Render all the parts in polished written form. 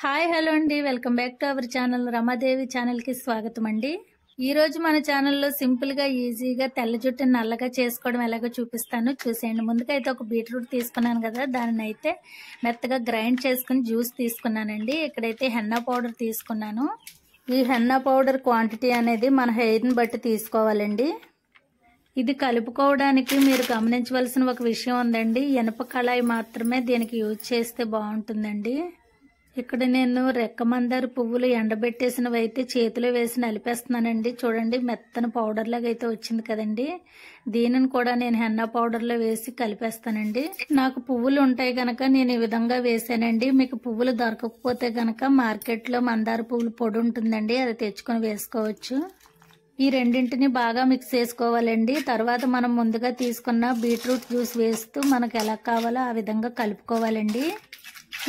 Hi hello అండి, welcome back to our channel. Ramadevi channel కి స్వాగతం అండి. ఈ రోజు మన ఛానల్లో సింపుల్ గా ఈజీగా తెల్ల జుట్టుని నల్లగా చేసుకోవడం ఎలాగో చూపిస్తాను, చూసేయండి. ముందుగా అయితే ఒక బీట్రూట్ తీసుకున్నాను కదా, దానిని అయితే మెత్తగా గ్రైండ్ చేసుకుని జ్యూస్ తీసుకున్నానండి. ఇక్కడైతే హెన్నా పౌడర్ తీసుకున్నాను. ఈ హెన్నా పౌడర్ క్వాంటిటీ అనేది మన హెయిర్ని బట్టి తీసుకోవాలండి. ఇది కలుపుకోవడానికి మీరు గమనించవలసిన ఒక విషయం ఉందండి. ఇనుప కళాయి మాత్రమే దీనికి యూజ్ చేస్తే బాగుంటుందండి. ఇక్కడ నేను రెక్కమందారు పువ్వులు ఎండబెట్టేసినవి అయితే చేతిలో వేసి నలిపేస్తున్నానండి. చూడండి, మెత్తన పౌడర్ లాగా అయితే వచ్చింది కదండి. దీనిని కూడా నేను హెన్నా పౌడర్లో వేసి కలిపేస్తానండి. నాకు పువ్వులు ఉంటాయి కనుక నేను ఈ విధంగా వేసానండి. మీకు పువ్వులు దొరకకపోతే కనుక మార్కెట్లో మందార పువ్వుల పొడి ఉంటుందండి, అది తెచ్చుకొని వేసుకోవచ్చు. ఈ రెండింటిని బాగా మిక్స్ చేసుకోవాలండి. తర్వాత మనం ముందుగా తీసుకున్న బీట్రూట్ జ్యూస్ వేస్తూ మనకు ఎలా కావాలో ఆ విధంగా కలుపుకోవాలండి.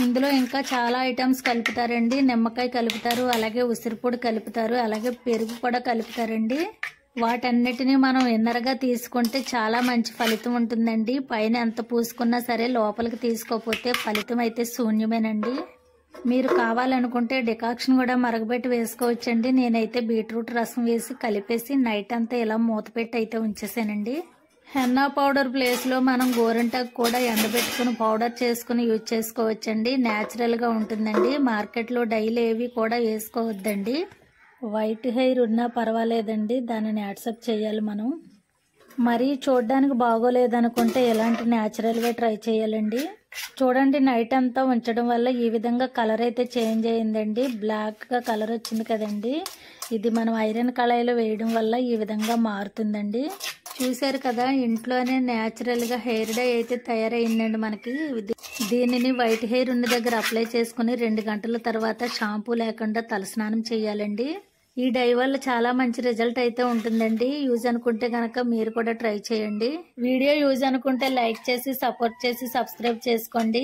ఇందులో ఇంకా చాలా ఐటమ్స్ కలుపుతారండి. నిమ్మకాయ కలుపుతారు, అలాగే ఉసిరిపొడి కలుపుతారు, అలాగే పెరుగు కూడా కలుపుతారండి. వాటన్నిటిని మనం ఎన్నరగా తీసుకుంటే చాలా మంచి ఫలితం ఉంటుందండి. పైన ఎంత పూసుకున్నా సరే లోపలికి తీసుకోకపోతే ఫలితం అయితే శూన్యమేనండి. మీరు కావాలనుకుంటే డికాక్షన్ కూడా మరగబెట్టి వేసుకోవచ్చండి. నేనైతే బీట్రూట్ రసం వేసి కలిపేసి నైట్ అంతా ఇలా మూత పెట్టి అయితే ఉంచేసానండి. హెన్నా పౌడర్ ప్లేస్ లో మనం గోరింటాకు కూడా ఎండబెట్టుకుని పౌడర్ చేసుకుని యూజ్ చేసుకోవచ్చండి. న్యాచురల్ గా ఉంటుందండి. మార్కెట్ లో డైలీ ఏవి కూడా వేసుకోవద్దండి. వైట్ హెయిర్ ఉన్నా పర్వాలేదండి, దానిని యాక్సెప్ట్ చేయాలి మనం. మరీ చూడడానికి బాగోలేదనుకుంటే ఇలాంటి న్యాచురల్ గా ట్రై చేయాలండి. చూడండి, నైట్ అంతా ఉంచడం వల్ల ఈ విధంగా కలర్ అయితే చేంజ్ అయిందండి. బ్లాక్ గా కలర్ వచ్చింది కదండి. ఇది మనం ఐరన్ కళాయిలో వేయడం వల్ల ఈ విధంగా మారుతుందండి. చూసారు కదా, ఇంట్లోనే న్యాచురల్ గా హెయిర్ డై అయితే తయారైందండి మనకి. దీనిని వైట్ హెయిర్ ఉన్న దగ్గర అప్లై చేసుకుని 2 గంటల తర్వాత షాంపూ లేకుండా తలస్నానం చేయాలండి. ఈ డై వల్ల చాలా మంచి రిజల్ట్ అయితే ఉంటుందండి. యూజ్ అనుకుంటే కనుక మీరు కూడా ట్రై చేయండి. వీడియో యూజ్ అనుకుంటే లైక్ చేసి సపోర్ట్ చేసి సబ్స్క్రైబ్ చేసుకోండి.